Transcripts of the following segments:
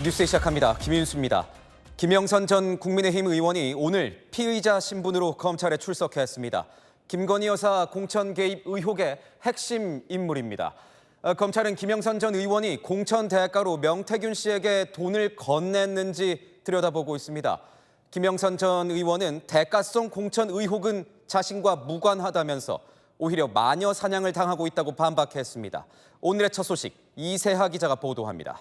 뉴스 시작합니다. 김윤수입니다. 김영선 전 국민의힘 의원이 오늘 피의자 신분으로 검찰에 출석했습니다. 김건희 여사 공천 개입 의혹의 핵심 인물입니다. 검찰은 김영선 전 의원이 공천 대가로 명태균 씨에게 돈을 건넸는지 들여다보고 있습니다. 김영선 전 의원은 대가성 공천 의혹은 자신과 무관하다면서 오히려 마녀 사냥을 당하고 있다고 반박했습니다. 오늘의 첫 소식 이세하 기자가 보도합니다.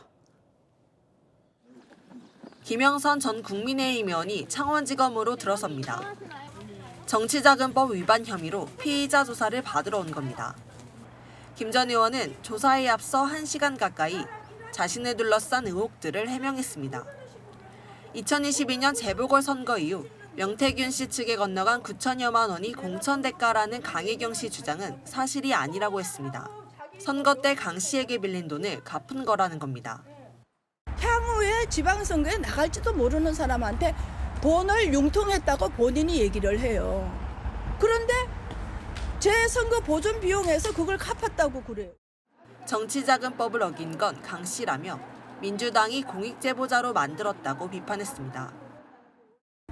김영선 전 국민의힘 의원이 창원지검으로 들어섭니다. 정치자금법 위반 혐의로 피의자 조사를 받으러 온 겁니다. 김 전 의원은 조사에 앞서 1시간 가까이 자신을 둘러싼 의혹들을 해명했습니다. 2022년 재보궐선거 이후 명태균 씨 측에 건너간 9천여만 원이 공천 대가라는 강혜경 씨 주장은 사실이 아니라고 했습니다. 선거 때 강 씨에게 빌린 돈을 갚은 거라는 겁니다. 향후에 지방선거에 나갈지도 모르는 사람한테 돈을 융통했다고 본인이 얘기를 해요. 그런데 제 선거 보존 비용에서 그걸 갚았다고 그래요. 정치자금법을 어긴 건 강 씨라며 민주당이 공익제보자로 만들었다고 비판했습니다.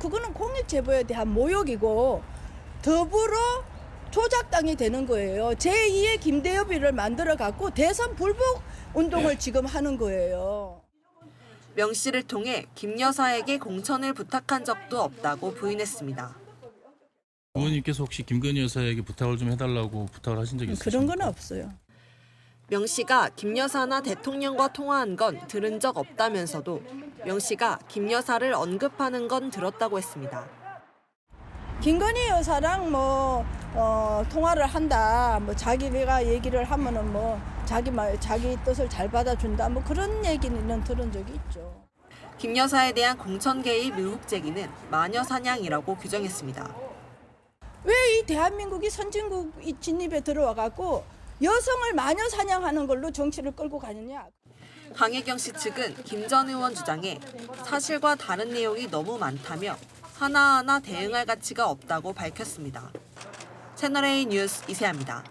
그거는 공익제보에 대한 모욕이고 더불어 조작당이 되는 거예요. 제2의 김대엽이를 만들어갖고 대선 불복 운동을 지금 하는 거예요. 명 씨를 통해 김 여사에게 공천을 부탁한 적도 없다고 부인했습니다. 의원님께서 혹시 김건희 여사에게 부탁을 좀 해달라고 부탁을 하신 적이 있으십니까? 그런 건 없어요. 명 씨가 김 여사나 대통령과 통화한 건 들은 적 없다면서도 명 씨가 김 여사를 언급하는 건 들었다고 했습니다. 김건희 여사랑 통화를 한다. 자기가 얘기를 하면은 자기 뜻을 잘 받아준다. 그런 얘기는 들은 적이 있죠. 김 여사에 대한 공천 개입 의혹 제기는 마녀 사냥이라고 규정했습니다. 왜 이 대한민국이 선진국 진입에 들어와갖고 여성을 마녀 사냥하는 걸로 정치를 끌고 가느냐. 강혜경 씨 측은 김 전 의원 주장에 사실과 다른 내용이 너무 많다며 하나하나 대응할 가치가 없다고 밝혔습니다. 채널A 뉴스 이세아입니다.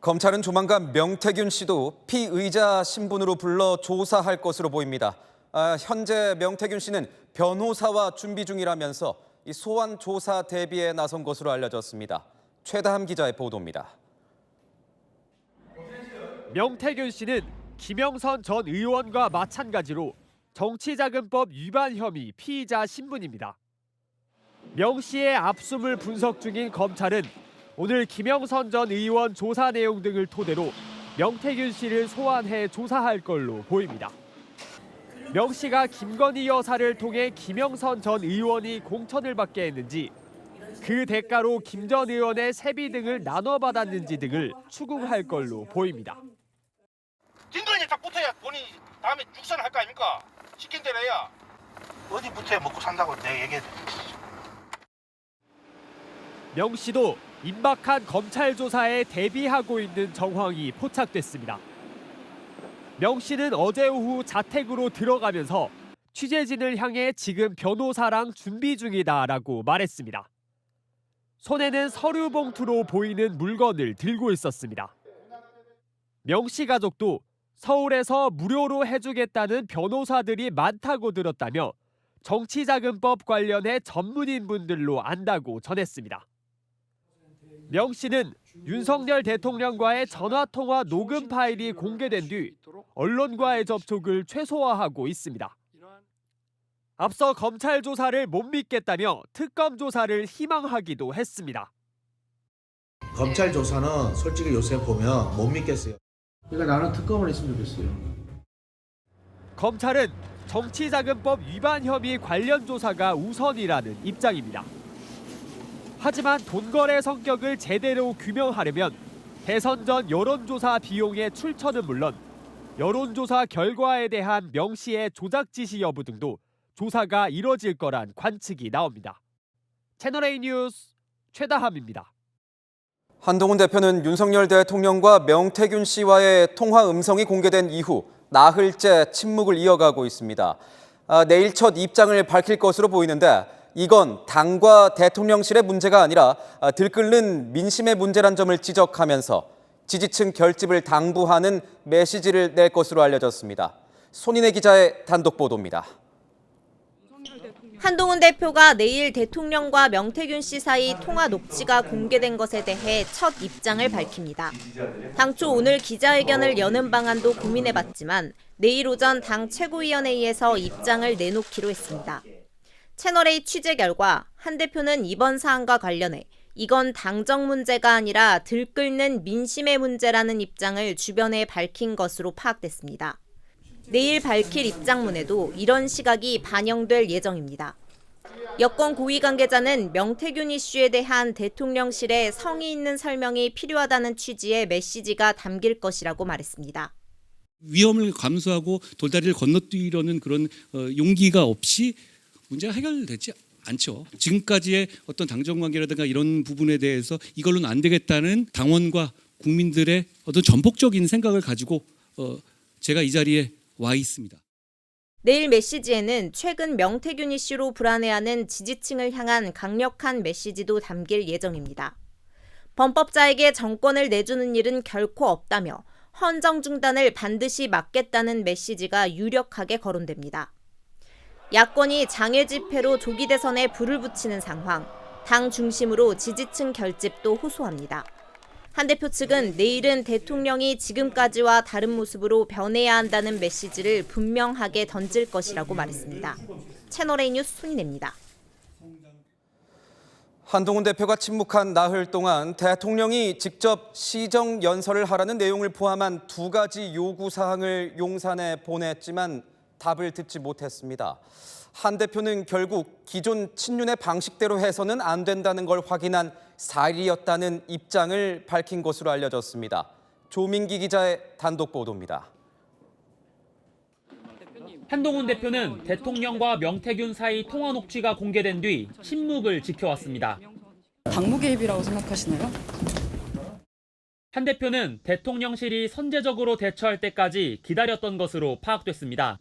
검찰은 조만간 명태균 씨도 피의자 신분으로 불러 조사할 것으로 보입니다. 현재 명태균 씨는 변호사와 준비 중이라면서 이 소환 조사 대비에 나선 것으로 알려졌습니다. 최다함 기자의 보도입니다. 명태균 씨는 김영선 전 의원과 마찬가지로 정치자금법 위반 혐의 피의자 신분입니다. 명 씨의 압수물 분석 중인 검찰은 오늘 김영선 전 의원 조사 내용 등을 토대로 명태균 씨를 소환해 조사할 걸로 보입니다. 명 씨가 김건희 여사를 통해 김영선 전 의원이 공천을 받게 했는지, 그 대가로 김 전 의원의 세비 등을 나눠받았는지 등을 추궁할 걸로 보입니다. 김건희 딱 붙어야 본인이 다음에 죽선을 할 거 아닙니까? 시킨 대로 해야. 어디 붙어야 먹고 산다고 내가 얘기해. 명 씨도 임박한 검찰 조사에 대비하고 있는 정황이 포착됐습니다. 명 씨는 어제 오후 자택으로 들어가면서 취재진을 향해 지금 변호사랑 준비 중이다라고 말했습니다. 손에는 서류 봉투로 보이는 물건을 들고 있었습니다. 명 씨 가족도 서울에서 무료로 해주겠다는 변호사들이 많다고 들었다며 정치자금법 관련해 전문인분들로 안다고 전했습니다. 명 씨는 윤석열 대통령과의 전화통화 녹음 파일이 공개된 뒤 언론과의 접촉을 최소화하고 있습니다. 앞서 검찰 조사를 못 믿겠다며 특검 조사를 희망하기도 했습니다. 검찰 조사는 솔직히 요새 보면 못 믿겠어요. 그러니까 나는 특검을 했으면 좋겠어요. 검찰은 정치자금법 위반 혐의 관련 조사가 우선이라는 입장입니다. 하지만 돈거래 성격을 제대로 규명하려면 대선 전 여론조사 비용의 출처는 물론 여론조사 결과에 대한 명 씨의 조작 지시 여부 등도 조사가 이뤄질 거란 관측이 나옵니다. 채널A 뉴스 최다함입니다. 한동훈 대표는 윤석열 대통령과 명태균 씨와의 통화 음성이 공개된 이후 나흘째 침묵을 이어가고 있습니다. 내일 첫 입장을 밝힐 것으로 보이는데 이건 당과 대통령실의 문제가 아니라 들끓는 민심의 문제란 점을 지적하면서 지지층 결집을 당부하는 메시지를 낼 것으로 알려졌습니다. 손인혜 기자의 단독 보도입니다. 한동훈 대표가 내일 대통령과 명태균 씨 사이 통화 녹취가 공개된 것에 대해 첫 입장을 밝힙니다. 당초 오늘 기자회견을 여는 방안도 고민해봤지만 내일 오전 당 최고위원회의에서 입장을 내놓기로 했습니다. 채널A 취재 결과 한 대표는 이번 사안과 관련해 이건 당정 문제가 아니라 들끓는 민심의 문제라는 입장을 주변에 밝힌 것으로 파악됐습니다. 내일 밝힐 입장문에도 이런 시각이 반영될 예정입니다. 여권 고위 관계자는 명태균 이슈에 대한 대통령실의 성의 있는 설명이 필요하다는 취지의 메시지가 담길 것이라고 말했습니다. 위험을 감수하고 돌다리를 건너뛰려는 그런 용기가 없이 문제가 해결되지 않죠. 지금까지의 어떤 당정관계라든가 이런 부분에 대해서 이걸로는 안 되겠다는 당원과 국민들의 어떤 전폭적인 생각을 가지고 제가 이 자리에 와 있습니다. 내일 메시지에는 최근 명태균 이슈로 불안해하는 지지층을 향한 강력한 메시지도 담길 예정입니다. 범법자에게 정권을 내주는 일은 결코 없다며 헌정 중단을 반드시 막겠다는 메시지가 유력하게 거론됩니다. 야권이 장외 집회로 조기 대선에 불을 붙이는 상황, 당 중심으로 지지층 결집도 호소합니다. 한 대표 측은 내일은 대통령이 지금까지와 다른 모습으로 변해야 한다는 메시지를 분명하게 던질 것이라고 말했습니다. 채널A 뉴스 손인혜입니다. 한동훈 대표가 침묵한 나흘 동안 대통령이 직접 시정연설을 하라는 내용을 포함한 2가지 요구사항을 용산에 보냈지만 답을 듣지 못했습니다. 한 대표는 결국 기존 친윤의 방식대로 해서는 안 된다는 걸 확인한 4일이었다는 입장을 밝힌 것으로 알려졌습니다. 조민기 기자의 단독 보도입니다. 한동훈 대표는 대통령과 명태균 사이 통화 녹취가 공개된 뒤 침묵을 지켜왔습니다. 당무 개입이라고 생각하시나요? 한 대표는 대통령실이 선제적으로 대처할 때까지 기다렸던 것으로 파악됐습니다.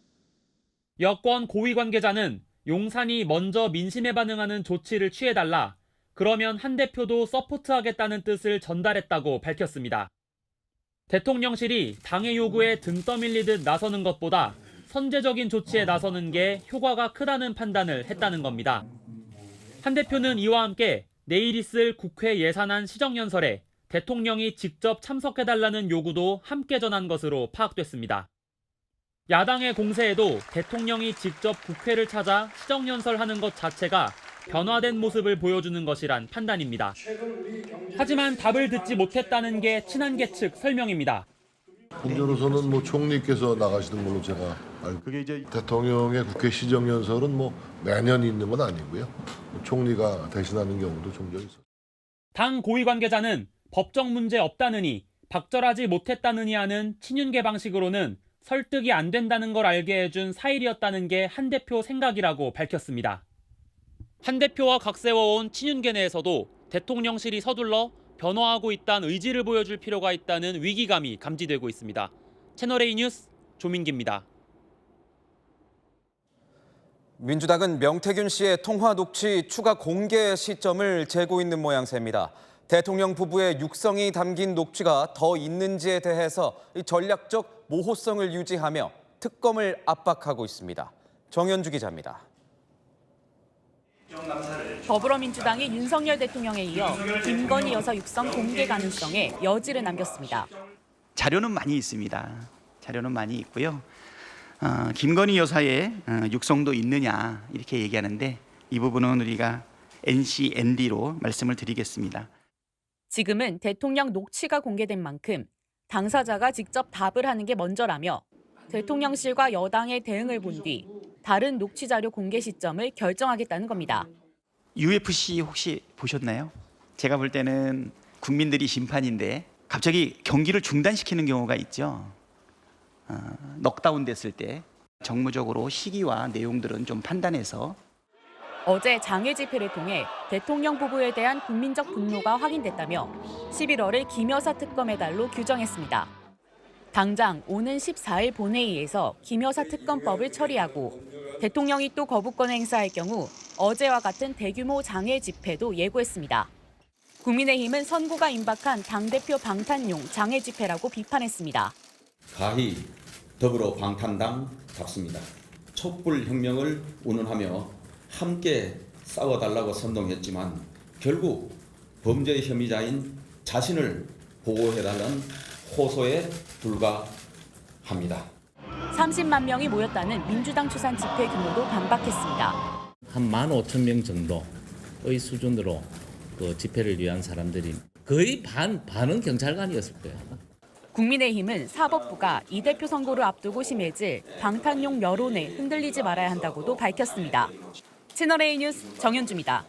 여권 고위 관계자는 용산이 먼저 민심에 반응하는 조치를 취해달라, 그러면 한 대표도 서포트하겠다는 뜻을 전달했다고 밝혔습니다. 대통령실이 당의 요구에 등 떠밀리듯 나서는 것보다 선제적인 조치에 나서는 게 효과가 크다는 판단을 했다는 겁니다. 한 대표는 이와 함께 내일 있을 국회 예산안 시정연설에 대통령이 직접 참석해달라는 요구도 함께 전한 것으로 파악됐습니다. 야당의 공세에도 대통령이 직접 국회를 찾아 시정연설하는 것 자체가 변화된 모습을 보여주는 것이란 판단입니다. 하지만 답을 듣지 못했다는 게 친한계 측 설명입니다. 국내로서는 총리께서 나가시는 걸로 제가 알고, 그게 이제 대통령의 국회 시정연설은 매년 있는 건 아니고요. 총리가 대신하는 경우도 종종 있어요. 당 고위 관계자는 법적 문제 없다느니 박절하지 못했다느니 하는 친윤계 방식으로는 설득이 안 된다는 걸 알게 해준 4일이었다는 게 한 대표 생각이라고 밝혔습니다. 한 대표와 각세워온 친윤계 내에서도 대통령실이 서둘러 변화하고 있다는 의지를 보여줄 필요가 있다는 위기감이 감지되고 있습니다. 채널A 뉴스 조민기입니다. 민주당은 명태균 씨의 통화 녹취 추가 공개 시점을 재고 있는 모양새입니다. 대통령 부부의 육성이 담긴 녹취가 더 있는지에 대해서 전략적 모호성을 유지하며 특검을 압박하고 있습니다. 정현주 기자입니다. 더불어민주당이 윤석열 대통령에 이어 김건희 여사 육성 공개 가능성에 여지를 남겼습니다. 자료는 많이 있습니다. 자료는 많이 있고요. 김건희 여사의 육성도 있느냐 이렇게 얘기하는데 이 부분은 우리가 NC&D로 말씀을 드리겠습니다. 지금은 대통령 녹취가 공개된 만큼 당사자가 직접 답을 하는 게 먼저라며 대통령실과 여당의 대응을 본 뒤 다른 녹취 자료 공개 시점을 결정하겠다는 겁니다. UFC 혹시 보셨나요? 제가 볼 때는 국민들이 심판인데 갑자기 경기를 중단시키는 경우가 있죠. 넉다운 됐을 때 정무적으로 시기와 내용들은 좀 판단해서. 어제 장외 집회를 통해 대통령 부부에 대한 국민적 분노가 확인됐다며 11월을 김 여사 특검해달로 규정했습니다. 당장 오는 14일 본회의에서 김 여사 특검법을 처리하고 대통령이 또 거부권을 행사할 경우 어제와 같은 대규모 장외 집회도 예고했습니다. 국민의힘은 선고가 임박한 당대표 방탄용 장외 집회라고 비판했습니다. 가히 더불어 방탄당답습니다. 촛불혁명을 운운하며 함께 싸워달라고 선동했지만 결국 범죄 혐의자인 자신을 보호해달라는 호소에 불과합니다. 30만 명이 모였다는 민주당 추산 집회 규모도 반박했습니다. 한 15,000명 정도의 수준으로 그 집회를 위한 사람들이 거의 반은 경찰관이었을 거예요. 국민의힘은 사법부가 이 대표 선거를 앞두고 심해질 방탄용 여론에 흔들리지 말아야 한다고도 밝혔습니다. 채널A 뉴스 정현주입니다.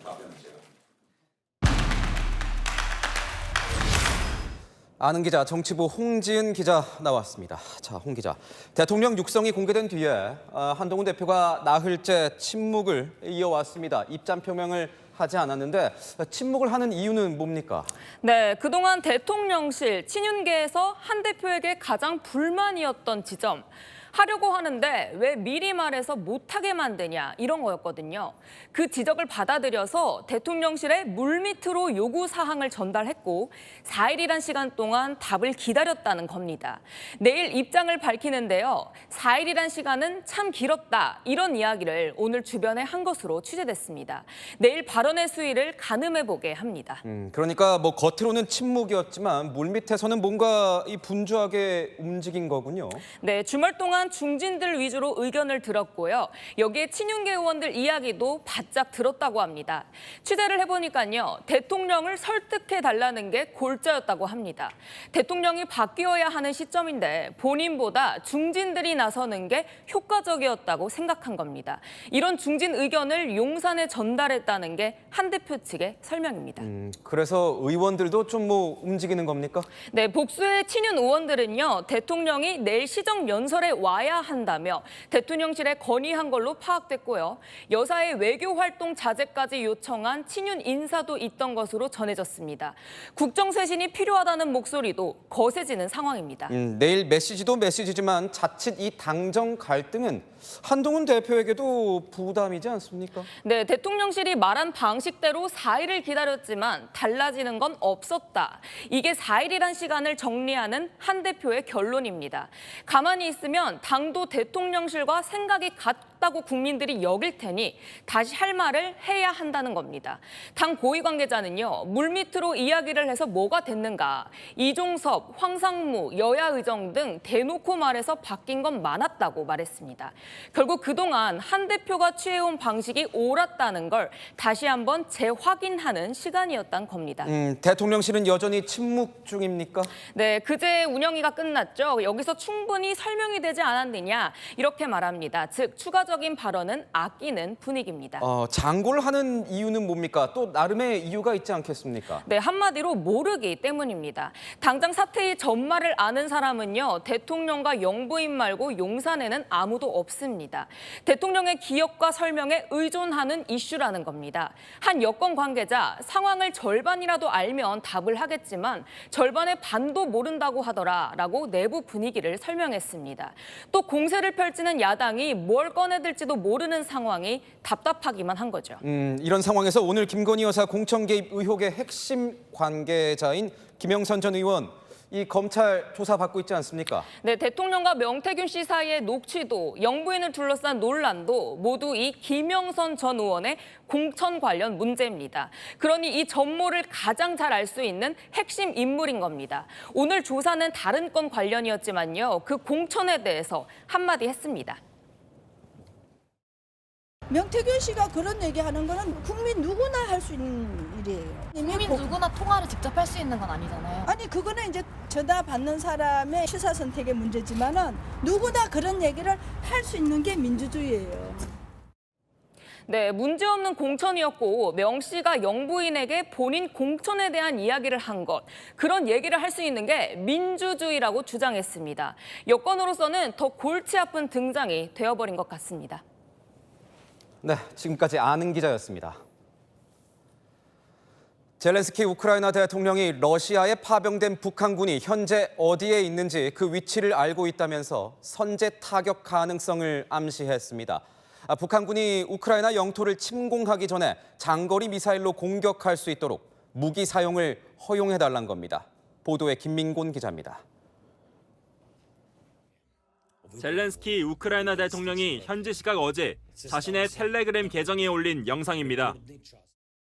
아는 기자, 정치부 홍지은 기자 나왔습니다. 자, 홍 기자. 대통령 육성이 공개된 뒤에 한동훈 대표가 나흘째 침묵을 이어왔습니다. 입장 표명을 하지 않았는데 침묵을 하는 이유는 뭡니까? 네, 그동안 대통령실 친윤계에서 한 대표에게 가장 불만이었던 지점. 하려고 하는데 왜 미리 말해서 못하게 만드냐 이런 거였거든요. 그 지적을 받아들여서 대통령실에 물밑으로 요구 사항을 전달했고 4일이란 시간 동안 답을 기다렸다는 겁니다. 내일 입장을 밝히는데요. 4일이란 시간은 참 길었다 이런 이야기를 오늘 주변에 한 것으로 취재됐습니다. 내일 발언의 수위를 가늠해보게 합니다. 그러니까 뭐 겉으로는 침묵이었지만 물밑에서는 뭔가 분주하게 움직인 거군요. 네, 주말 동안 중진들 위주로 의견을 들었고요. 여기에 친윤계 의원들 이야기도 바짝 들었다고 합니다. 취재를 해보니까요. 대통령을 설득해달라는 게 골자였다고 합니다. 대통령이 바뀌어야 하는 시점인데 본인보다 중진들이 나서는 게 효과적이었다고 생각한 겁니다. 이런 중진 의견을 용산에 전달했다는 게 한 대표 측의 설명입니다. 그래서 의원들도 좀 움직이는 겁니까? 네, 복수의 친윤 의원들은요. 대통령이 내일 시정 연설에 와야 한다며 대통령실에 건의한 걸로 파악됐고요. 여사의 외교 활동 자제까지 요청한 친윤 인사도 있던 것으로 전해졌습니다. 국정쇄신이 필요하다는 목소리도 거세지는 상황입니다. 내일 메시지도 메시지지만 자칫 이 당정 갈등은 한동훈 대표에게도 부담이지 않습니까? 네, 대통령실이 말한 방식대로 4일을 기다렸지만 달라지는 건 없었다. 이게 4일이란 시간을 정리하는 한 대표의 결론입니다. 가만히 있으면 당도 대통령실과 생각이 같다고 국민들이 여길 테니 다시 할 말을 해야 한다는 겁니다. 당 고위 관계자는요. 물밑으로 이야기를 해서 뭐가 됐는가. 이종섭, 황상무, 여야의정 등 대놓고 말해서 바뀐 건 많았다고 말했습니다. 결국 그동안 한 대표가 취해온 방식이 옳았다는 걸 다시 한번 재확인하는 시간이었단 겁니다. 대통령실은 여전히 침묵 중입니까? 네, 그제 운영위가 끝났죠. 여기서 충분히 설명이 되지 않았느냐 이렇게 말합니다. 즉 추가적인 발언은 아끼는 분위기입니다. 장고를 하는 이유는 뭡니까? 또 나름의 이유가 있지 않겠습니까? 네, 한마디로 모르기 때문입니다. 당장 사태의 전말을 아는 사람은요. 대통령과 영부인 말고 용산에는 아무도 없습니다. 대통령의 기억과 설명에 의존하는 이슈라는 겁니다. 한 여권 관계자 상황을 절반이라도 알면 답을 하겠지만 절반의 반도 모른다고 하더라라고 내부 분위기를 설명했습니다. 또 공세를 펼치는 야당이 뭘 꺼내들지도 모르는 상황이 답답하기만 한 거죠. 이런 상황에서 오늘 김건희 여사 공천 개입 의혹의 핵심 관계자인 김영선 전 의원 이 검찰 조사 받고 있지 않습니까? 네, 대통령과 명태균 씨 사이의 녹취도, 영부인을 둘러싼 논란도 모두 이 김영선 전 의원의 공천 관련 문제입니다. 그러니 이 전모를 가장 잘 알 수 있는 핵심 인물인 겁니다. 오늘 조사는 다른 건 관련이었지만요. 그 공천에 대해서 한마디 했습니다. 명태균 씨가 그런 얘기하는 거는 국민 누구나 할 수 있는 일이에요. 국민 누구나 통화를 직접 할 수 있는 건 아니잖아요. 아니 그거는 이제 전화 받는 사람의 취사 선택의 문제지만은 누구나 그런 얘기를 할 수 있는 게 민주주의예요. 네, 문제없는 공천이었고 명 씨가 영부인에게 본인 공천에 대한 이야기를 한 것, 그런 얘기를 할 수 있는 게 민주주의라고 주장했습니다. 여권으로서는 더 골치 아픈 등장이 되어버린 것 같습니다. 네, 지금까지 아는 기자였습니다. 젤렌스키 우크라이나 대통령이 러시아에 파병된 북한군이 현재 어디에 있는지 그 위치를 알고 있다면서 선제 타격 가능성을 암시했습니다. 북한군이 우크라이나 영토를 침공하기 전에 장거리 미사일로 공격할 수 있도록 무기 사용을 허용해달라는 겁니다. 보도에 김민곤 기자입니다. 젤렌스키 우크라이나 대통령이 현지 시각 어제 자신의 텔레그램 계정에 올린 영상입니다.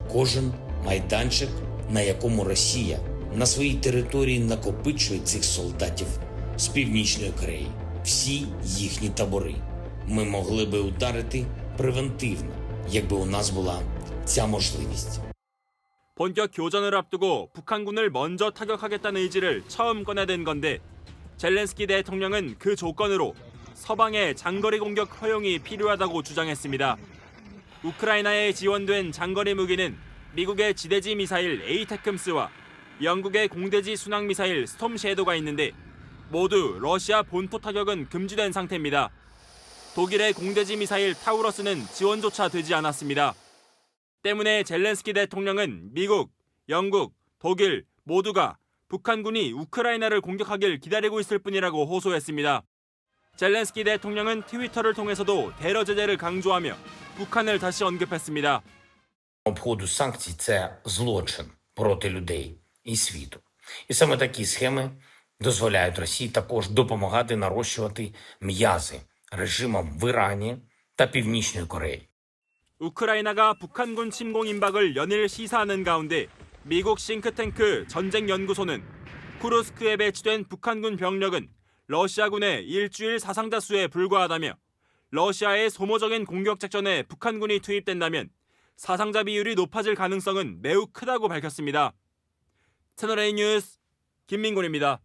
Кожен майданчик, на якому Росія на своїй території накопичує цих солдатів з Північної Кореї. Всі їхні табори. Ми могли би ударити превентивно, якби у нас була ця можливість. 본격 교전을 앞두고 북한군을 먼저 타격하겠다는 의지를 처음 꺼내든 건데 젤렌스키 대통령은 그 조건으로 서방의 장거리 공격 허용이 필요하다고 주장했습니다. 우크라이나에 지원된 장거리 무기는 미국의 지대지 미사일 에이테크스와 영국의 공대지 순항 미사일 스톰 섀도가 있는데 모두 러시아 본토 타격은 금지된 상태입니다. 독일의 공대지 미사일 타우러스는 지원조차 되지 않았습니다. 때문에 젤렌스키 대통령은 미국, 영국, 독일 모두가 북한군이 우크라이나를 공격하길 기다리고 있을 뿐이라고 호소했습니다. 젤렌스키 대통령은 트위터를 통해서도 테러 제재를 강조하며 북한을 다시 언급했습니다. Обходу санкцій – це злочин проти людей і світу. І саме такі схеми дозволяють Росії також допомагати нарощувати м'язи режимам в Ірані та Північної Кореї. 우크라이나가 북한군 침공 임박을 연일 시사하는 가운데 미국 싱크탱크 전쟁연구소는 쿠르스크에 배치된 북한군 병력은 러시아군의 일주일 사상자 수에 불과하다며 러시아의 소모적인 공격 작전에 북한군이 투입된다면 사상자 비율이 높아질 가능성은 매우 크다고 밝혔습니다. 채널A 뉴스 김민곤입니다.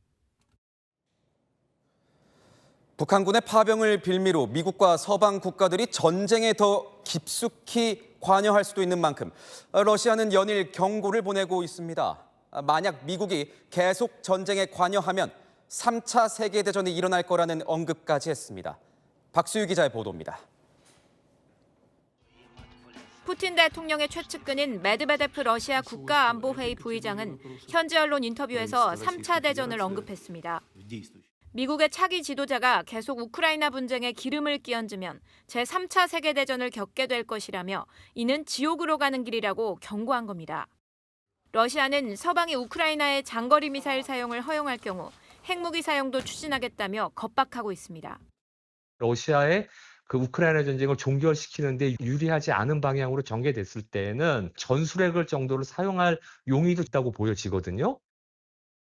북한군의 파병을 빌미로 미국과 서방 국가들이 전쟁에 더 깊숙이 관여할 수도 있는 만큼 러시아는 연일 경고를 보내고 있습니다. 만약 미국이 계속 전쟁에 관여하면 3차 세계대전이 일어날 거라는 언급까지 했습니다. 박수유 기자의 보도입니다. 푸틴 대통령의 최측근인 메드베데프 러시아 국가안보회의 부의장은 현지 언론 인터뷰에서 3차 대전을 언급했습니다. 미국의 차기 지도자가 계속 우크라이나 분쟁에 기름을 끼얹으면 제3차 세계대전을 겪게 될 것이라며 이는 지옥으로 가는 길이라고 경고한 겁니다. 러시아는 서방이 우크라이나의 장거리 미사일 사용을 허용할 경우 핵무기 사용도 추진하겠다며 겁박하고 있습니다. 러시아의 그 우크라이나 전쟁을 종결시키는데 유리하지 않은 방향으로 전개됐을 때는 전술핵을 정도로 사용할 용의도 있다고 보여지거든요.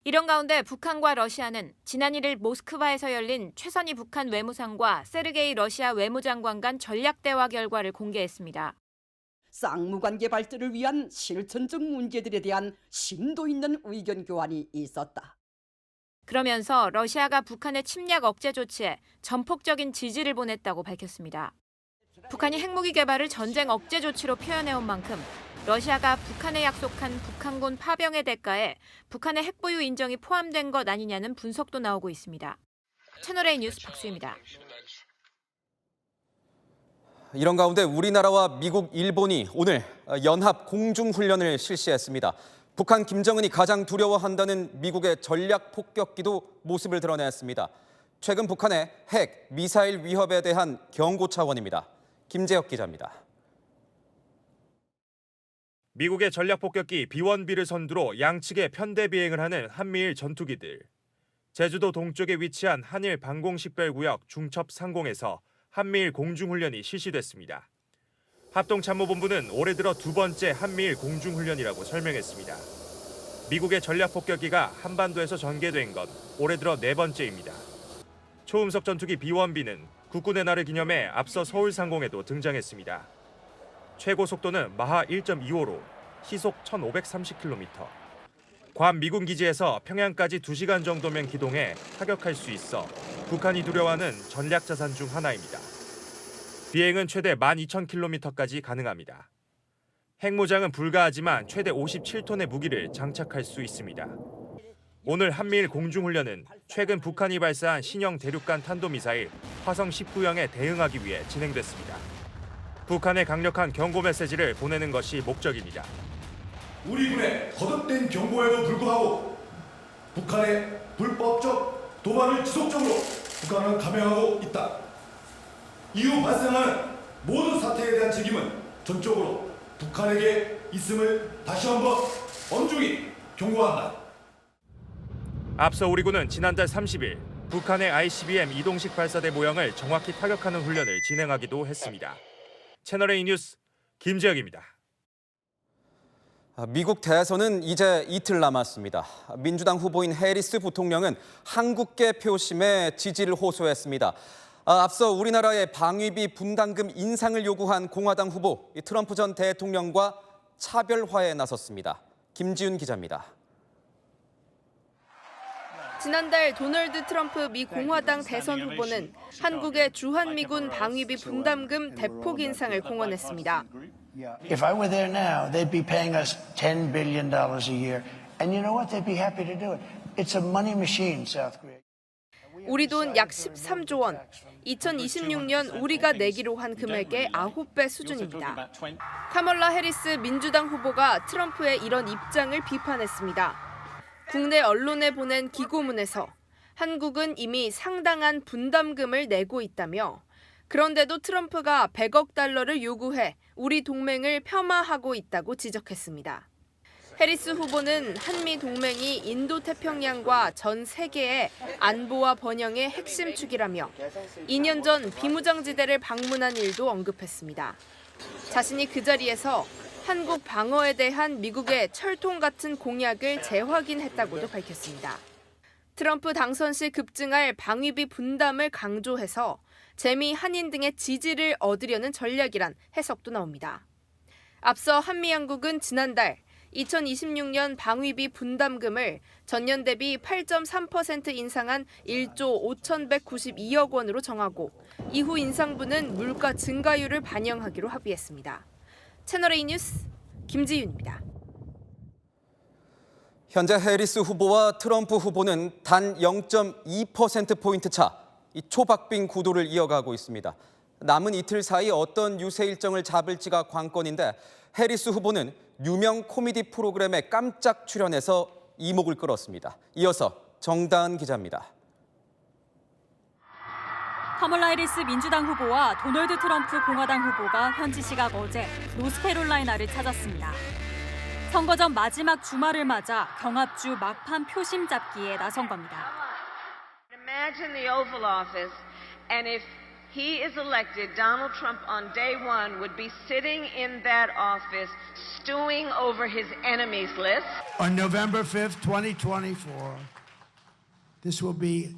이런 가운데 북한과 러시아는 지난 1일 모스크바에서 열린 최선희 북한 외무상과 세르게이 러시아 외무장관 간 전략대화 결과를 공개했습니다. 쌍무관계 발전을 위한 실천적 문제들에 대한 심도 있는 의견 교환이 있었다. 그러면서 러시아가 북한의 침략 억제 조치에 전폭적인 지지를 보냈다고 밝혔습니다. 북한이 핵무기 개발을 전쟁 억제 조치로 표현해온 만큼 러시아가 북한에 약속한 북한군 파병의 대가에 북한의 핵보유 인정이 포함된 것 아니냐는 분석도 나오고 있습니다. 채널A 뉴스 박수입니다. 이런 가운데 우리나라와 미국, 일본이 오늘 연합 공중훈련을 실시했습니다. 북한 김정은이 가장 두려워한다는 미국의 전략 폭격기도 모습을 드러냈습니다. 최근 북한의 핵, 미사일 위협에 대한 경고 차원입니다. 김재혁 기자입니다. 미국의 전략 폭격기 B-1B를 선두로 양측에 편대 비행을 하는 한미일 전투기들. 제주도 동쪽에 위치한 한일 방공식별구역 중첩 상공에서 한미일 공중훈련이 실시됐습니다. 합동참모본부는 올해 들어 두 번째 한미일 공중훈련이라고 설명했습니다. 미국의 전략 폭격기가 한반도에서 전개된 건 올해 들어 네 번째입니다. 초음속 전투기 B-1B는 국군의 날을 기념해 앞서 서울 상공에도 등장했습니다. 최고 속도는 마하 1.25로 시속 1,530km. 괌 미군 기지에서 평양까지 2시간 정도면 기동해 타격할 수 있어 북한이 두려워하는 전략 자산 중 하나입니다. 비행은 최대 12,000km까지 가능합니다. 핵무장은 불가하지만 최대 57톤의 무기를 장착할 수 있습니다. 오늘 한미일 공중훈련은 최근 북한이 발사한 신형 대륙간 탄도미사일 화성 19형에 대응하기 위해 진행됐습니다. 북한의 강력한 경고 메시지를 보내는 것이 목적입니다. 우리 군의 거듭된 경고에도 불구하고 북한의 불법적 도발을 지속적으로 북한은 감행하고 있다. 이후 발생하는 모든 사태에 대한 책임은 전적으로 북한에게 있음을 다시 한번 엄중히 경고한다. 앞서 우리 군은 지난달 30일 북한의 ICBM 이동식 발사대 모양을 정확히 타격하는 훈련을 진행하기도 했습니다. 채널A 뉴스 김재혁입니다. 미국 대선은 이제 이틀 남았습니다. 민주당 후보인 해리스 부통령은 한국계 표심에 지지를 호소했습니다. 앞서 우리나라의 방위비 분담금 인상을 요구한 공화당 후보 트럼프 전 대통령과 차별화에 나섰습니다. 김지윤 기자입니다. 지난달 도널드 트럼프 미 공화당 대선 후보는 한국의 주한미군 방위비 분담금 대폭 인상을 공언했습니다. If I were there now, they'd be paying us $10 billion a year. And you know what? They'd be happy to do it. It's a money machine, South Korea. 우리 돈 약 13조 원. 2026년 우리가 내기로 한 금액의 9배 수준입니다. 카멀라 해리스 민주당 후보가 트럼프의 이런 입장을 비판했습니다. 국내 언론에 보낸 기고문에서 한국은 이미 상당한 분담금을 내고 있다며 그런데도 트럼프가 100억 달러를 요구해 우리 동맹을 폄하하고 있다고 지적했습니다. 해리스 후보는 한미 동맹이 인도태평양과 전 세계의 안보와 번영의 핵심 축이라며 2년 전 비무장지대를 방문한 일도 언급했습니다. 자신이 그 자리에서 한국 방어에 대한 미국의 철통 같은 공약을 재확인했다고도 밝혔습니다. 트럼프 당선 시 급증할 방위비 분담을 강조해서 재미 한인 등의 지지를 얻으려는 전략이란 해석도 나옵니다. 앞서 한미양국은 지난달 2026년 방위비 분담금을 전년 대비 8.3% 인상한 1조 5,192억 원으로 정하고 이후 인상분은 물가 증가율을 반영하기로 합의했습니다. 채널A 뉴스 김지윤입니다. 현재 해리스 후보와 트럼프 후보는 단 0.2%포인트 차, 이 초박빙 구도를 이어가고 있습니다. 남은 이틀 사이 어떤 유세 일정을 잡을지가 관건인데 해리스 후보는 유명 코미디 프로그램에 깜짝 출연해서 이목을 끌었습니다. 이어서 정다은 기자입니다. 카멀라 해리스 민주당 후보와 도널드 트럼프 공화당 후보가 현지 시각 어제 노스캐롤라이나를 찾았습니다. 선거 전 마지막 주말을 맞아 경합주 막판 표심 잡기에 나선 겁니다. Imagine the Oval Office, and if he is elected, Donald Trump on day one would be sitting in that office, stewing over his enemies list. On November 5th, 2024, this will be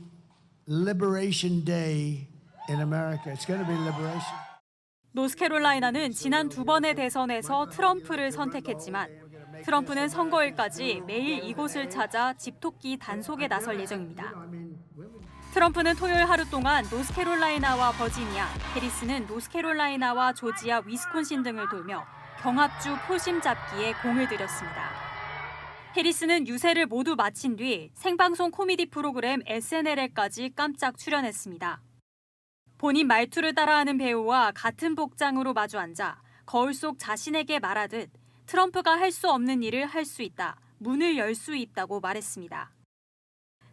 Liberation Day in America. It's going to be liberation. 노스캐롤라이나는 지난 두 번의 대선에서 트럼프를 선택했지만 트럼프는 선거일까지 매일 이곳을 찾아 집토끼 단속에 나설 예정입니다. 트럼프는 토요일 하루 동안 노스캐롤라이나와 버지니아, 해리스는 노스캐롤라이나와 조지아, 위스콘신 등을 돌며 경합주 표심 잡기에 공을 들였습니다. 해리스는 유세를 모두 마친 뒤 생방송 코미디 프로그램 SNL에까지 깜짝 출연했습니다. 본인 말투를 따라하는 배우와 같은 복장으로 마주 앉아 거울 속 자신에게 말하듯 트럼프가 할 수 없는 일을 할 수 있다, 문을 열 수 있다고 말했습니다.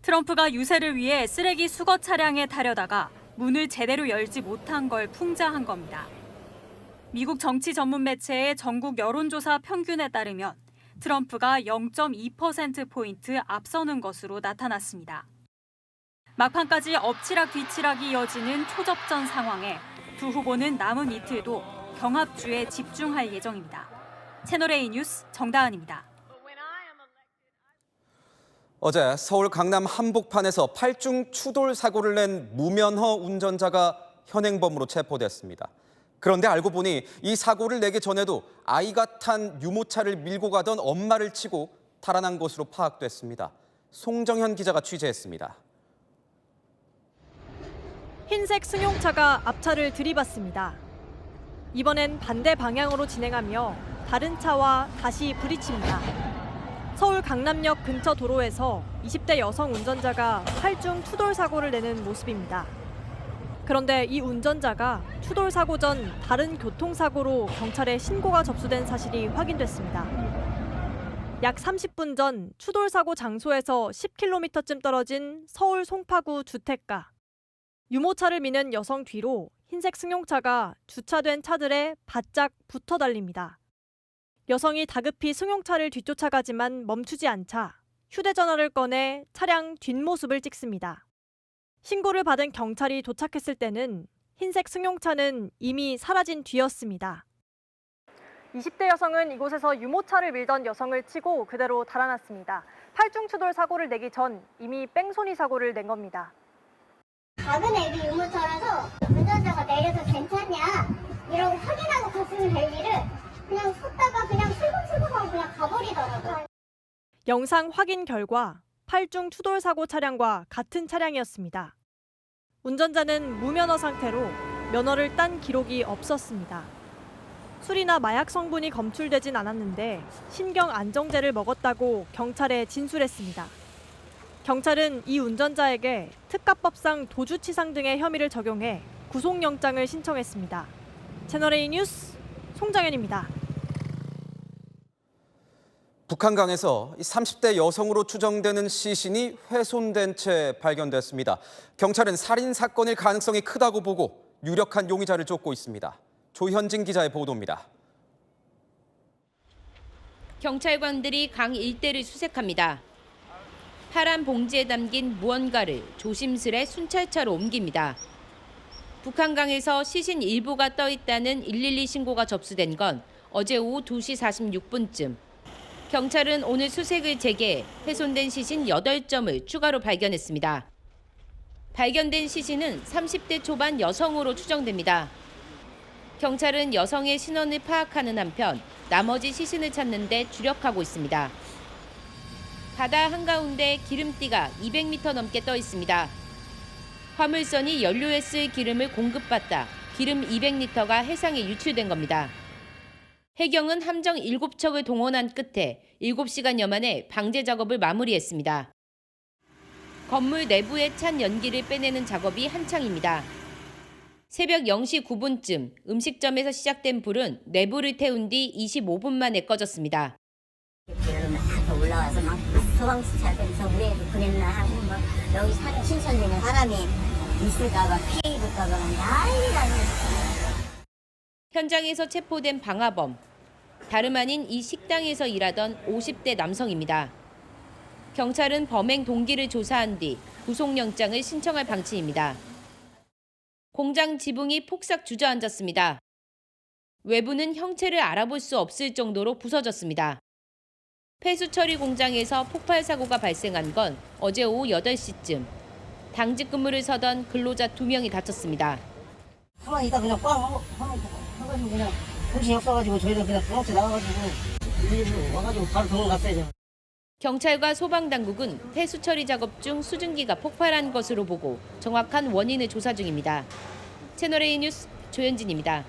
트럼프가 유세를 위해 쓰레기 수거 차량에 타려다가 문을 제대로 열지 못한 걸 풍자한 겁니다. 미국 정치 전문 매체의 전국 여론조사 평균에 따르면 트럼프가 0.2%포인트 앞서는 것으로 나타났습니다. 막판까지 엎치락 뒤치락이 이어지는 초접전 상황에 두 후보는 남은 이틀도 경합주에 집중할 예정입니다. 채널A 뉴스 정다은입니다. 어제 서울 강남 한복판에서 8중 추돌 사고를 낸 무면허 운전자가 현행범으로 체포됐습니다. 그런데 알고 보니 이 사고를 내기 전에도 아이가 탄 유모차를 밀고 가던 엄마를 치고 달아난 것으로 파악됐습니다. 송정현 기자가 취재했습니다. 흰색 승용차가 앞차를 들이받습니다. 이번엔 반대 방향으로 진행하며 다른 차와 다시 부딪힙니다. 서울 강남역 근처 도로에서 20대 여성 운전자가 8중 추돌 사고를 내는 모습입니다. 그런데 이 운전자가 추돌 사고 전 다른 교통사고로 경찰에 신고가 접수된 사실이 확인됐습니다. 약 30분 전 추돌 사고 장소에서 10km쯤 떨어진 서울 송파구 주택가. 유모차를 미는 여성 뒤로 흰색 승용차가 주차된 차들에 바짝 붙어 달립니다. 여성이 다급히 승용차를 뒤쫓아가지만 멈추지 않자 휴대전화를 꺼내 차량 뒷모습을 찍습니다. 신고를 받은 경찰이 도착했을 때는 흰색 승용차는 이미 사라진 뒤였습니다. 20대 여성은 이곳에서 유모차를 밀던 여성을 치고 그대로 달아났습니다. 팔중추돌 사고를 내기 전 이미 뺑소니 사고를 낸 겁니다. 작은 애기 유모차라서 운전자가 내려서 괜찮냐 이러고 확인하고 갔으면 될 일을 그냥 섰다가 그냥 슬금슬금하고 그냥 가버리더라고요. 영상 확인 결과 팔중 추돌 사고 차량과 같은 차량이었습니다. 운전자는 무면허 상태로 면허를 딴 기록이 없었습니다. 술이나 마약 성분이 검출되진 않았는데 신경 안정제를 먹었다고 경찰에 진술했습니다. 경찰은 이 운전자에게 특가법상 도주치상 등의 혐의를 적용해 구속영장을 신청했습니다. 채널A 뉴스 송장현입니다. 북한강에서 30대 여성으로 추정되는 시신이 훼손된 채 발견됐습니다. 경찰은 살인 사건일 가능성이 크다고 보고 유력한 용의자를 쫓고 있습니다. 조현진 기자의 보도입니다. 경찰관들이 강 일대를 수색합니다. 파란 봉지에 담긴 무언가를 조심스레 순찰차로 옮깁니다. 북한강에서 시신 일부가 떠 있다는 112 신고가 접수된 건 어제 오후 2시 46분쯤. 경찰은 오늘 수색을 재개해 훼손된 시신 8점을 추가로 발견했습니다. 발견된 시신은 30대 초반 여성으로 추정됩니다. 경찰은 여성의 신원을 파악하는 한편 나머지 시신을 찾는 데 주력하고 있습니다. 바다 한가운데 기름띠가 200m 넘게 떠 있습니다. 화물선이 연료에 쓸 기름을 공급받다 기름 200리터가 해상에 유출된 겁니다. 해경은 함정 7척을 동원한 끝에 7시간여 만에 방제 작업을 마무리했습니다. 건물 내부에 찬 연기를 빼내는 작업이 한창입니다. 새벽 0시 9분쯤 음식점에서 시작된 불은 내부를 태운 뒤 25분 만에 꺼졌습니다. 막 올라와서 막 소방차들에서 우리에도 그랬나 하고 막 여기 신천지는 사람이 있을까봐 피해 입을까봐 난리가 났어요. 현장에서 체포된 방화범. 다름 아닌 이 식당에서 일하던 50대 남성입니다. 경찰은 범행 동기를 조사한 뒤 구속영장을 신청할 방침입니다. 공장 지붕이 폭삭 주저앉았습니다. 외부는 형체를 알아볼 수 없을 정도로 부서졌습니다. 폐수 처리 공장에서 폭발 사고가 발생한 건 어제 오후 8시쯤. 당직 근무를 서던 근로자 2명이 다쳤습니다. 가만히 있다 그냥 꽝 해가지고 그냥 정신이 없어가지고 저희도 그냥 도망쳐 나와가지고 일일이 와가지고 바로 도망갔어요. 경찰과 소방당국은 폐수 처리 작업 중 수증기가 폭발한 것으로 보고 정확한 원인을 조사 중입니다. 채널A 뉴스 조현진입니다.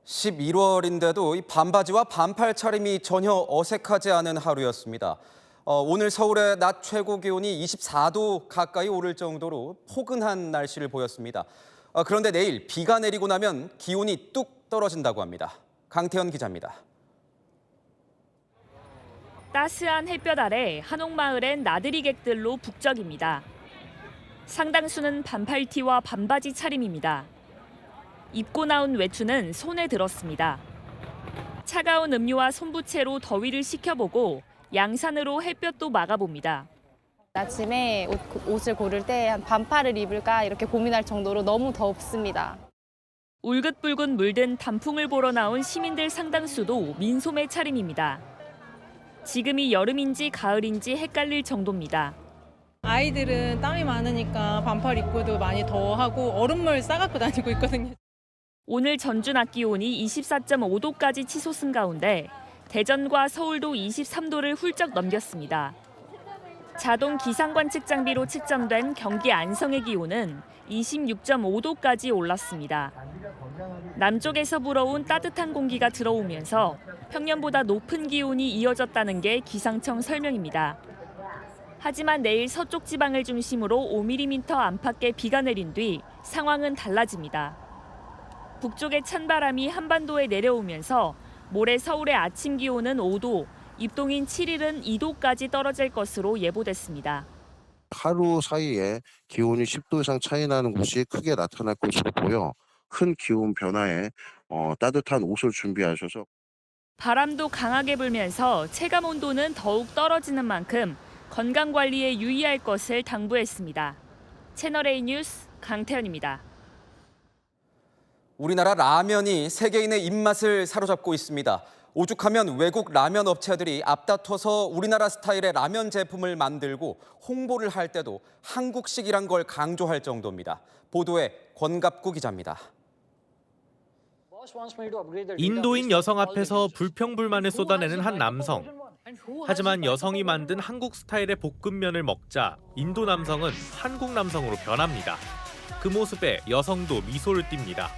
11월인데도 이 반바지와 반팔 차림이 전혀 어색하지 않은 하루였습니다. 오늘 서울의 낮 최고 기온이 24도 가까이 오를 정도로 포근한 날씨를 보였습니다. 그런데 내일 비가 내리고 나면 기온이 뚝 떨어진다고 합니다. 강태현 기자입니다. 따스한 햇볕 아래 한옥마을엔 나들이 객들로 북적입니다. 상당수는 반팔티와 반바지 차림입니다. 입고 나온 외투는 손에 들었습니다. 차가운 음료와 손부채로 더위를 식혀보고 양산으로 햇볕도 막아봅니다. 아침에 옷을 고를 때 반팔을 입을까 이렇게 고민할 정도로 너무 덥습니다. 울긋불긋 물든 단풍을 보러 나온 시민들 상당수도 민소매 차림입니다. 지금이 여름인지 가을인지 헷갈릴 정도입니다. 아이들은 땀이 많으니까 반팔 입고도 많이 더워하고 얼음물 싸갖고 다니고 있거든요. 오늘 전주 낮 기온이 24.5도까지 치솟은 가운데 대전과 서울도 23도를 훌쩍 넘겼습니다. 자동 기상관측 장비로 측정된 경기 안성의 기온은 26.5도까지 올랐습니다. 남쪽에서 불어온 따뜻한 공기가 들어오면서 평년보다 높은 기온이 이어졌다는 게 기상청 설명입니다. 하지만 내일 서쪽 지방을 중심으로 5mm 안팎의 비가 내린 뒤 상황은 달라집니다. 북쪽의 찬바람이 한반도에 내려오면서 모레 서울의 아침 기온은 5도, 입동인 7일은 2도까지 떨어질 것으로 예보됐습니다. 하루 사이에 기온이 10도 이상 차이 나는 곳이 크게 나타날 것으로 보여 큰 기온 변화에 따뜻한 옷을 준비하셔서 바람도 강하게 불면서 체감 온도는 더욱 떨어지는 만큼 건강관리에 유의할 것을 당부했습니다. 채널A 뉴스 강태현입니다. 우리나라 라면이 세계인의 입맛을 사로잡고 있습니다. 오죽하면 외국 라면 업체들이 앞다퉈서 우리나라 스타일의 라면 제품을 만들고 홍보를 할 때도 한국식이란 걸 강조할 정도입니다. 보도에 권갑구 기자입니다. 인도인 여성 앞에서 불평불만을 쏟아내는 한 남성. 하지만 여성이 만든 한국 스타일의 볶음면을 먹자 인도 남성은 한국 남성으로 변합니다. 그 모습에 여성도 미소를 띱니다.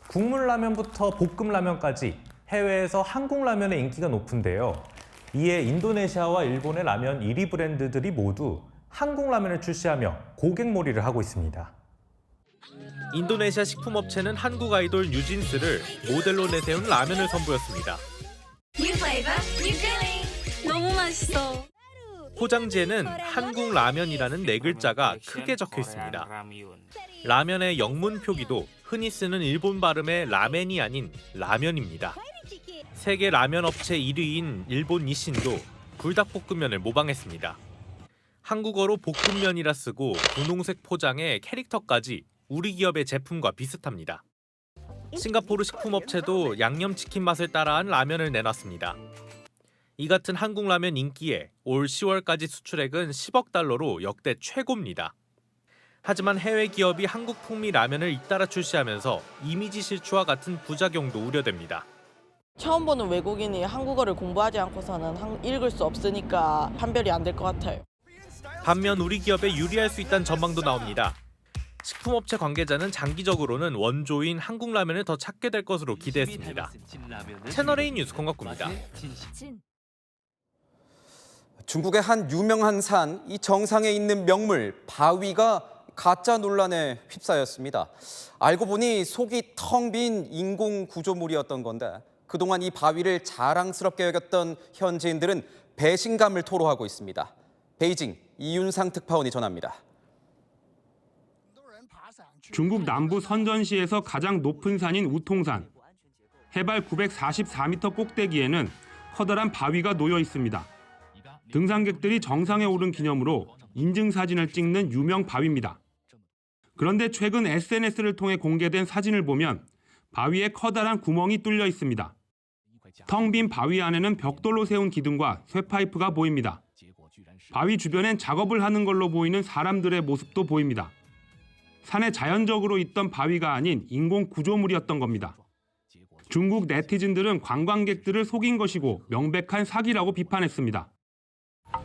국물라면부터 볶음라면까지 해외에서 한국 라면의 인기가 높은데요. 이에 인도네시아와 일본의 라면 1위 브랜드들이 모두 한국 라면을 출시하며 고객몰이를 하고 있습니다. 인도네시아 식품업체는 한국 아이돌 뉴진스를 모델로 내세운 라면을 선보였습니다. 너무 맛있어. 포장지에는 한국 라면이라는 4글자가 크게 적혀 있습니다. 라면의 영문 표기도 흔히 쓰는 일본 발음의 라멘이 아닌 라면입니다. 세계 라면 업체 1위인 일본 니신도 불닭볶음면을 모방했습니다. 한국어로 볶음면이라 쓰고 분홍색 포장에 캐릭터까지 우리 기업의 제품과 비슷합니다. 싱가포르 식품업체도 양념치킨 맛을 따라한 라면을 내놨습니다. 이 같은 한국 라면 인기에 올 10월까지 수출액은 10억 달러로 역대 최고입니다. 하지만 해외 기업이 한국 풍미 라면을 잇따라 출시하면서 이미지 실추와 같은 부작용도 우려됩니다. 처음 보는 외국인이 한국어를 공부하지 않고서는 읽을 수 없으니까 판별이 안 될 것 같아요. 반면 우리 기업에 유리할 수 있다는 전망도 나옵니다. 식품업체 관계자는 장기적으로는 원조인 한국 라면을 더 찾게 될 것으로 기대했습니다. 채널A 뉴스 권갑구입니다. 중국의 한 유명한 산, 이 정상에 있는 명물 바위가 가짜 논란에 휩싸였습니다. 알고 보니 속이 텅 빈 인공 구조물이었던 건데 그동안 이 바위를 자랑스럽게 여겼던 현지인들은 배신감을 토로하고 있습니다. 베이징 이윤상 특파원이 전합니다. 중국 남부 선전시에서 가장 높은 산인 우통산. 해발 944m 꼭대기에는 커다란 바위가 놓여 있습니다. 등산객들이 정상에 오른 기념으로 인증사진을 찍는 유명 바위입니다. 그런데 최근 SNS를 통해 공개된 사진을 보면 바위에 커다란 구멍이 뚫려 있습니다. 텅 빈 바위 안에는 벽돌로 세운 기둥과 쇠파이프가 보입니다. 바위 주변엔 작업을 하는 걸로 보이는 사람들의 모습도 보입니다. 산에 자연적으로 있던 바위가 아닌 인공 구조물이었던 겁니다. 중국 네티즌들은 관광객들을 속인 것이고 명백한 사기라고 비판했습니다.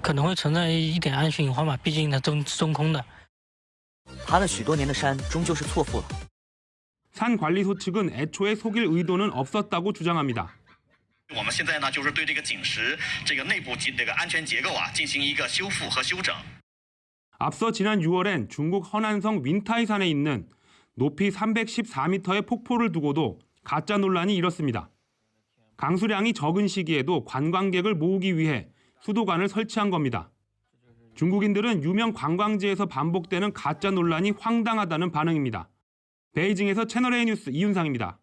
可能会存在一点安全隐患吧，毕竟它中空的。爬了许多年的山，终究是错付了。 산 관리소 측은 애초에 속일 의도는 없었다고 주장합니다. 我们现在呢，就是对这个井石这个内部这个安全结构进行一个修复和修整。 앞서 지난 6월엔 중국 허난성 윈타이산에 있는 높이 314m의 폭포를 두고도 가짜 논란이 일었습니다. 강수량이 적은 시기에도 관광객을 모으기 위해 수도관을 설치한 겁니다. 중국인들은 유명 관광지에서 반복되는 가짜 논란이 황당하다는 반응입니다. 베이징에서 채널A 뉴스 이윤상입니다.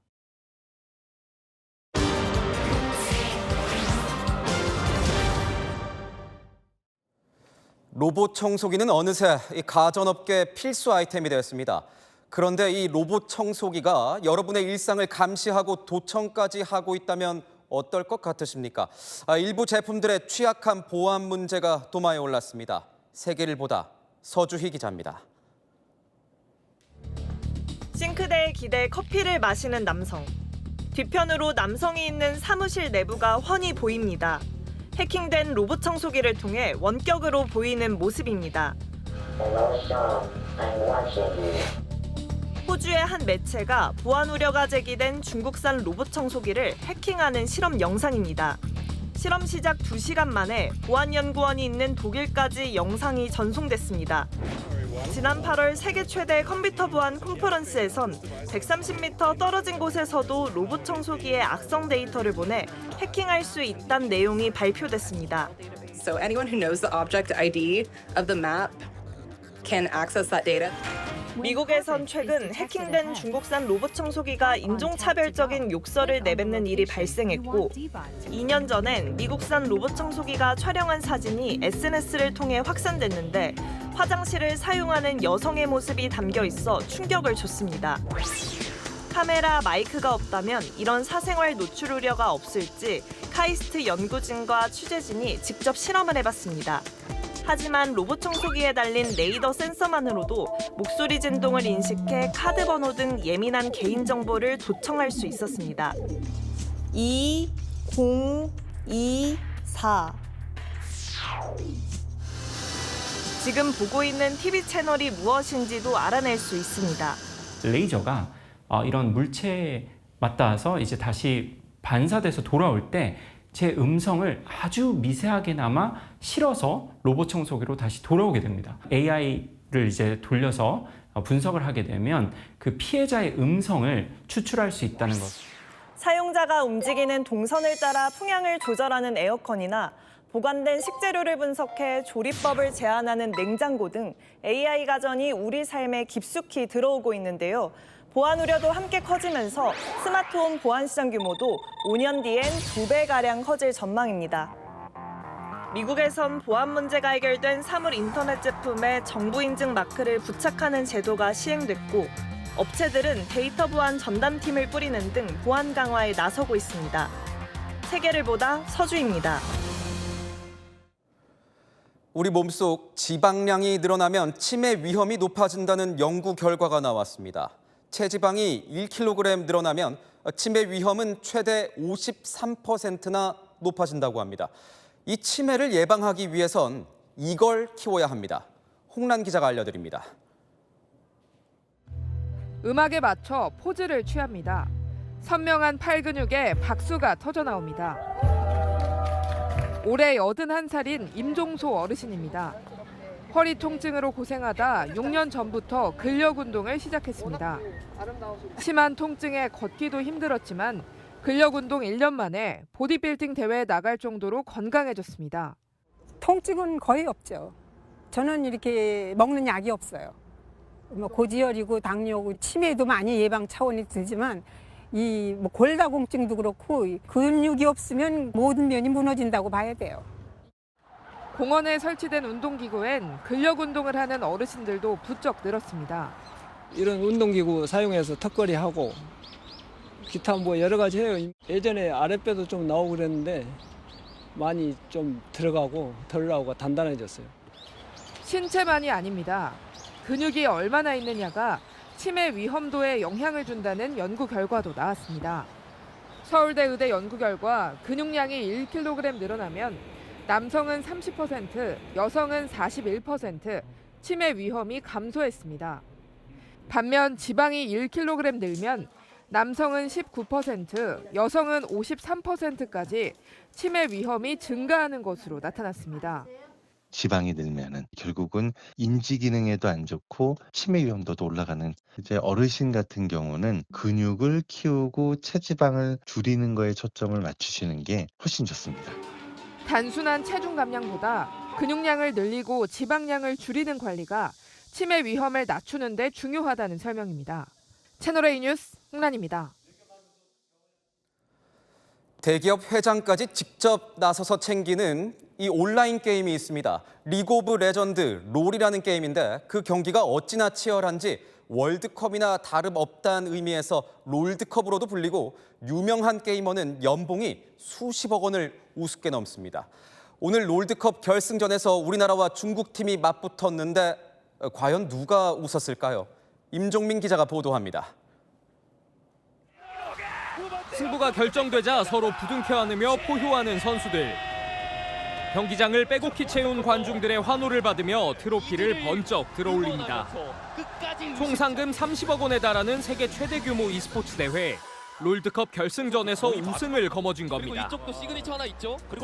로봇 청소기는 어느새 이 가전업계 필수 아이템이 되었습니다. 그런데 이 로봇 청소기가 여러분의 일상을 감시하고 도청까지 하고 있다면 어떨 것 같으십니까? 일부 제품들의 취약한 보안 문제가 도마에 올랐습니다. 세계를 보다 서주희 기자입니다. 싱크대에 기대 커피를 마시는 남성. 뒤편으로 남성이 있는 사무실 내부가 훤히 보입니다. 해킹된 로봇 청소기를 통해 원격으로 보이는 모습입니다. 호주의 한 매체가 보안 우려가 제기된 중국산 로봇 청소기를 해킹하는 실험 영상입니다. 실험 시작 2시간 만에 보안연구원이 있는 독일까지 영상이 전송됐습니다. 지난 8월 세계 최대 컴퓨터 보안 컨퍼런스에선 130m 떨어진 곳에서도 로봇 청소기의 악성 데이터를 보내 해킹할 수 있다는 내용이 발표됐습니다. So anyone who knows the object ID of the map can access that data. 미국에선 최근 해킹된 중국산 로봇 청소기가 인종차별적인 욕설을 내뱉는 일이 발생했고 2년 전엔 미국산 로봇 청소기가 촬영한 사진이 SNS를 통해 확산됐는데 화장실을 사용하는 여성의 모습이 담겨 있어 충격을 줬습니다. 카메라, 마이크가 없다면 이런 사생활 노출 우려가 없을지 카이스트 연구진과 취재진이 직접 실험을 해봤습니다. 하지만 로봇 청소기에 달린 레이더 센서만으로도 목소리 진동을 인식해 카드 번호 등 예민한 개인정보를 도청할 수 있었습니다. 2024 지금 보고 있는 TV 채널이 무엇인지도 알아낼 수 있습니다. 레이저가 이런 물체에 맞닿아서 이제 다시 반사돼서 돌아올 때 제 음성을 아주 미세하게나마 실어서 로봇 청소기로 다시 돌아오게 됩니다. AI를 이제 돌려서 분석을 하게 되면 그 피해자의 음성을 추출할 수 있다는 것. 사용자가 움직이는 동선을 따라 풍향을 조절하는 에어컨이나 보관된 식재료를 분석해 조리법을 제한하는 냉장고 등 AI 가전이 우리 삶에 깊숙이 들어오고 있는데요. 보안 우려도 함께 커지면서 스마트홈 보안 시장 규모도 5년 뒤엔 2배가량 커질 전망입니다. 미국에선 보안 문제가 해결된 사물 인터넷 제품에 정부 인증 마크를 부착하는 제도가 시행됐고 업체들은 데이터 보안 전담팀을 뿌리는 등 보안 강화에 나서고 있습니다. 세계를보다 서주입니다. 우리 몸속 지방량이 늘어나면 치매 위험이 높아진다는 연구 결과가 나왔습니다. 체지방이 1kg 늘어나면 치매 위험은 최대 53%나 높아진다고 합니다. 이 치매를 예방하기 위해선 이걸 키워야 합니다. 홍란 기자가 알려드립니다. 음악에 맞춰 포즈를 취합니다. 선명한 팔 근육에 박수가 터져 나옵니다. 올해 81살인 임종소 어르신입니다. 허리 통증으로 고생하다 6년 전부터 근력 운동을 시작했습니다. 심한 통증에 걷기도 힘들었지만 근력 운동 1년 만에 보디빌딩 대회에 나갈 정도로 건강해졌습니다. 통증은 거의 없죠. 저는 이렇게 먹는 약이 없어요. 고지혈이고 당뇨고 치매도 많이 예방 차원이 들지만 이 골다공증도 그렇고 근육이 없으면 모든 면이 무너진다고 봐야 돼요. 공원에 설치된 운동기구엔 근력 운동을 하는 어르신들도 부쩍 늘었습니다. 이런 운동기구 사용해서 턱걸이하고 기타 여러 가지 해요. 예전에 아랫배도 좀 나오고 그랬는데 많이 좀 들어가고 덜 나오고 단단해졌어요. 신체만이 아닙니다. 근육이 얼마나 있느냐가 치매 위험도에 영향을 준다는 연구 결과도 나왔습니다. 서울대 의대 연구 결과 근육량이 1kg 늘어나면 남성은 30%, 여성은 41% 치매 위험이 감소했습니다. 반면 지방이 1kg 늘면 남성은 19%, 여성은 53%까지 치매 위험이 증가하는 것으로 나타났습니다. 지방이 늘면은 결국은 인지 기능에도 안 좋고 치매 위험도도 올라가는 이제 어르신 같은 경우는 근육을 키우고 체지방을 줄이는 거에 초점을 맞추시는 게 훨씬 좋습니다. 단순한 체중 감량보다 근육량을 늘리고 지방량을 줄이는 관리가 치매 위험을 낮추는 데 중요하다는 설명입니다. 채널A 뉴스 홍란입니다. 대기업 회장까지 직접 나서서 챙기는 이 온라인 게임이 있습니다. 리그 오브 레전드, 롤이라는 게임인데 그 경기가 어찌나 치열한지 월드컵이나 다름없다는 의미에서 롤드컵으로도 불리고 유명한 게이머는 연봉이 수십억 원을 우습게 넘습니다. 오늘 롤드컵 결승전에서 우리나라와 중국팀이 맞붙었는데 과연 누가 웃었을까요? 임종민 기자가 보도합니다. 승부가 결정되자 서로 부둥켜 안으며 포효하는 선수들. 경기장을 빼곡히 채운 관중들의 환호를 받으며 트로피를 번쩍 들어올립니다. 총 상금 30억 원에 달하는 세계 최대 규모 e스포츠 대회. 롤드컵 결승전에서 우승을 거머쥔 겁니다.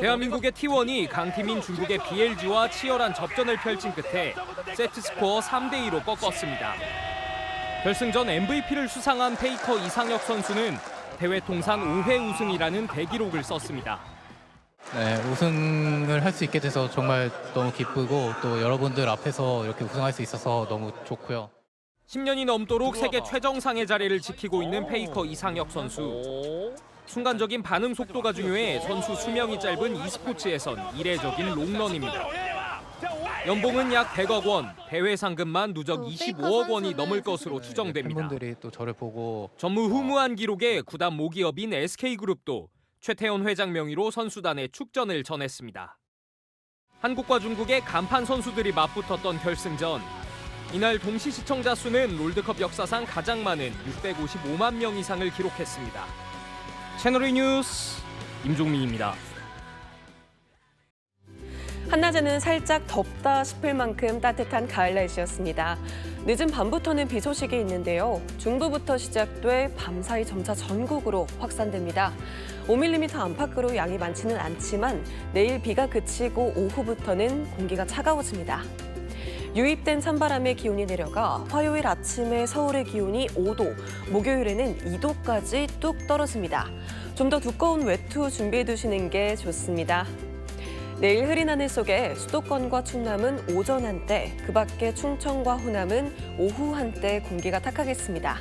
대한민국의 T1이 강팀인 중국의 BLG와 치열한 접전을 펼친 끝에 세트 스코어 3대2로 꺾었습니다. 결승전 MVP를 수상한 페이커 이상혁 선수는 대회 통산 5회 우승이라는 대기록을 썼습니다. 네, 우승을 할 수 있게 돼서 정말 너무 기쁘고 또 여러분들 앞에서 이렇게 우승할 수 있어서 너무 좋고요. 10년이 넘도록 세계 최정상의 자리를 지키고 있는 페이커 이상혁 선수. 순간적인 반응 속도가 중요해 선수 수명이 짧은 e스포츠에선 이례적인 롱런입니다. 연봉은 약 100억 원, 대회 상금만 누적 25억 원이 넘을 것으로 추정됩니다. 팬분들이 또 저를 보고 전무후무한 기록에 구단 모기업인 SK그룹도 최태원 회장 명의로 선수단에 축전을 전했습니다. 한국과 중국의 간판 선수들이 맞붙었던 결승전. 이날 동시 시청자 수는 롤드컵 역사상 가장 많은 655만 명 이상을 기록했습니다. 채널A 뉴스 임종민입니다. 한낮에는 살짝 덥다 싶을 만큼 따뜻한 가을 날씨였습니다. 늦은 밤부터는 비 소식이 있는데요. 중부부터 시작돼 밤사이 점차 전국으로 확산됩니다. 5mm 안팎으로 양이 많지는 않지만 내일 비가 그치고 오후부터는 공기가 차가워집니다. 유입된 찬바람에 기온이 내려가 화요일 아침에 서울의 기온이 5도, 목요일에는 2도까지 뚝 떨어집니다. 좀 더 두꺼운 외투 준비해 두시는 게 좋습니다. 내일 흐린 하늘 속에 수도권과 충남은 오전 한때, 그 밖에 충청과 호남은 오후 한때 공기가 탁하겠습니다.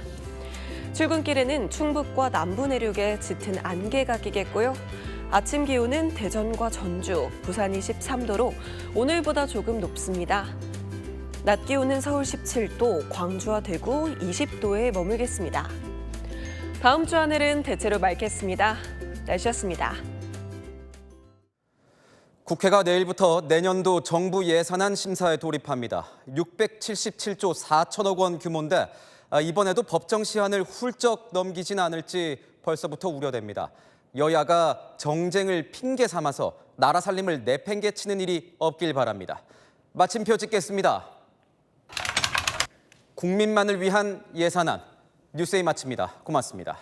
출근길에는 충북과 남부 내륙에 짙은 안개가 끼겠고요. 아침 기온은 대전과 전주, 부산이 13도로 오늘보다 조금 높습니다. 낮 기온은 서울 17도, 광주와 대구 20도에 머물겠습니다. 다음 주 하늘은 대체로 맑겠습니다. 날씨였습니다. 국회가 내일부터 내년도 정부 예산안 심사에 돌입합니다. 677조 4천억 원 규모인데 이번에도 법정 시한을 훌쩍 넘기진 않을지 벌써부터 우려됩니다. 여야가 정쟁을 핑계 삼아서 나라 살림을 내팽개치는 일이 없길 바랍니다. 마침표 찍겠습니다. 국민만을 위한 예산안. 뉴스에이 마칩니다. 고맙습니다.